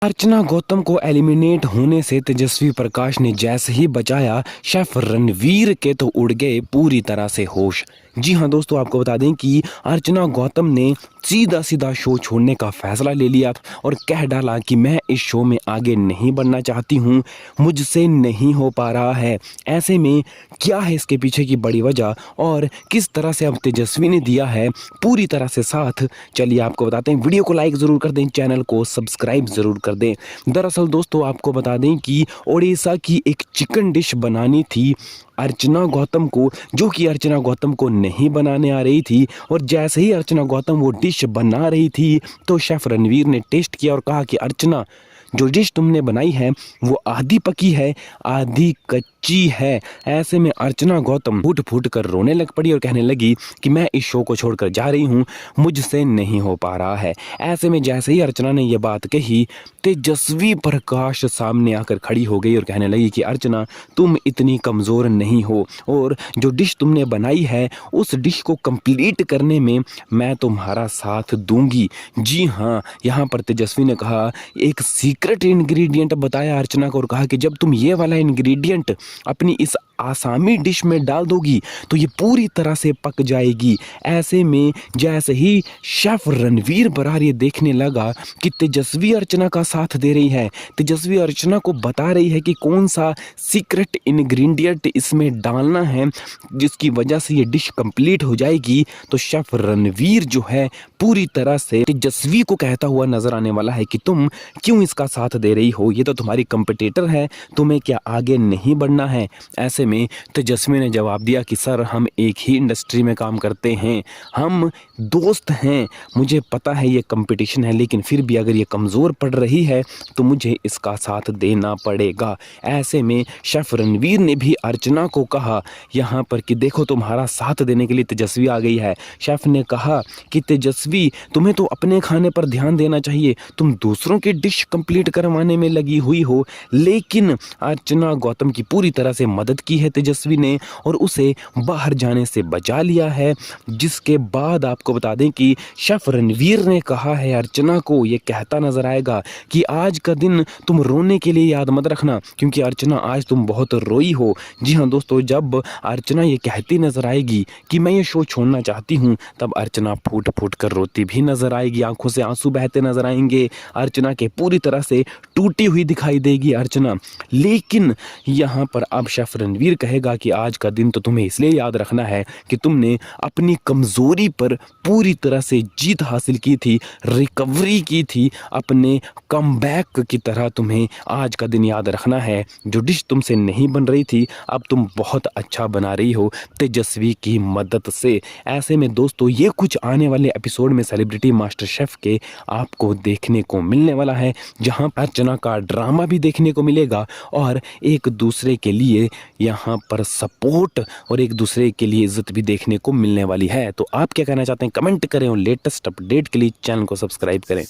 अर्चना गौतम को एलिमिनेट होने से तेजस्वी प्रकाश ने जैसे ही बचाया, शेफ रणवीर के तो उड़ गए पूरी तरह से होश। जी हाँ दोस्तों, आपको बता दें कि अर्चना गौतम ने सीधा सीधा शो छोड़ने का फैसला ले लिया और कह डाला कि मैं इस शो में आगे नहीं बढ़ना चाहती हूँ, मुझसे नहीं हो पा रहा है। ऐसे में क्या है इसके पीछे की बड़ी वजह और किस तरह से अब तेजस्वी ने दिया है पूरी तरह से साथ, चलिए आपको बताते हैं। वीडियो को लाइक ज़रूर कर दें, चैनल को सब्सक्राइब ज़रूर कर दें। दरअसल दोस्तों आपको बता दें कि ओडिशा की एक चिकन डिश बनानी थी अर्चना गौतम को, जो कि अर्चना गौतम को नहीं बनाने आ रही थी। और जैसे ही अर्चना गौतम वो डिश बना रही थी तो शेफ रणवीर ने टेस्ट किया और कहा कि अर्चना, जो डिश तुमने बनाई है वो आधी पकी है, आधी कच्ची है। ऐसे में अर्चना गौतम फूट फूट कर रोने लग पड़ी और कहने लगी कि मैं इस शो को छोड़कर जा रही हूँ, मुझसे नहीं हो पा रहा है। ऐसे में जैसे ही अर्चना ने यह बात कही, तेजस्वी प्रकाश सामने आकर खड़ी हो गई और कहने लगी कि अर्चना, तुम इतनी कमज़ोर नहीं हो और जो डिश तुमने बनाई है उस डिश को कंप्लीट करने में मैं तुम्हारा साथ दूंगी। जी हाँ, यहाँ पर तेजस्वी ने कहा, एक सीक्रेट इंग्रेडिएंट बताया अर्चना को और कहा कि जब तुम ये वाला इंग्रेडिएंट अपनी इस आसामी डिश में डाल दोगी तो ये पूरी तरह से पक जाएगी। ऐसे में जैसे ही शेफ रणवीर बरार ये देखने लगा कि तेजस्वी अर्चना का साथ दे रही है, तेजस्वी अर्चना को बता रही है कि कौन सा सीक्रेट इंग्रेडिएंट इसमें डालना है जिसकी वजह से ये डिश कंप्लीट हो जाएगी, तो शेफ रणवीर जो है पूरी तरह से तेजस्वी को कहता हुआ नजर आने वाला है कि तुम क्यों इसका साथ दे रही हो, ये तो तुम्हारी कंपटीटर है, तुम्हें क्या आगे नहीं बढ़ना है। ऐसे में तेजस्वी ने जवाब दिया कि सर, हम एक ही इंडस्ट्री में काम करते हैं, हम दोस्त हैं, मुझे पता है ये कंपटीशन है, लेकिन फिर भी अगर ये कमज़ोर पड़ रही है तो मुझे इसका साथ देना पड़ेगा। ऐसे में शेफ रणवीर ने भी अर्चना को कहा यहाँ पर कि देखो, तुम्हारा साथ देने के लिए तेजस्वी आ गई है। शेफ ने कहा कि तेजस्वी, तुम्हें तो अपने खाने पर ध्यान देना चाहिए, तुम दूसरों की डिश कंप्लीट करवाने में लगी हुई हो। लेकिन अर्चना गौतम की पूरी तरह से मदद की है तेजस्वी ने और उसे बाहर जाने से बचा लिया है। जिसके बाद आपको बता दें कि शेफ रणवीर ने कहा है अर्चना को, ये कहता नजर आएगा कि आज का दिन तुम रोने के लिए याद मत रखना, क्योंकि अर्चना आज तुम बहुत रोई हो। जी हाँ दोस्तों, जब अर्चना ये कहती नजर आएगी कि मैं ये शो छोड़ना चाहती हूँ, तब अर्चना फूट फूट कर रोती भी नजर आएगी, आंखों से आंसू बहते नजर आएंगे। अर्चना के पूरी तरह से टूटी हुई दिखाई देगी अर्चना। लेकिन यहाँ पर अब शेफ रणवीर कहेगा कि आज का दिन तो तुम्हें इसलिए याद रखना है कि तुमने अपनी कमजोरी पर पूरी तरह से जीत हासिल की थी, रिकवरी की थी, अपने कमबैक की तरह तुम्हें आज का दिन याद रखना है। जो डिश तुमसे नहीं बन रही थी, अब तुम बहुत अच्छा बना रही हो तेजस्वी की मदद से। ऐसे में दोस्तों, ये कुछ आने वाले एपिसोड में सेलिब्रिटी मास्टर शेफ के आपको देखने को मिलने वाला है, जहां अर्चना का ड्रामा भी देखने को मिलेगा और एक दूसरे के लिए यहाँ पर सपोर्ट और एक दूसरे के लिए इज्जत भी देखने को मिलने वाली है। तो आप क्या कहना चाहते हैं, कमेंट करें और लेटेस्ट अपडेट के लिए चैनल को सब्सक्राइब करें।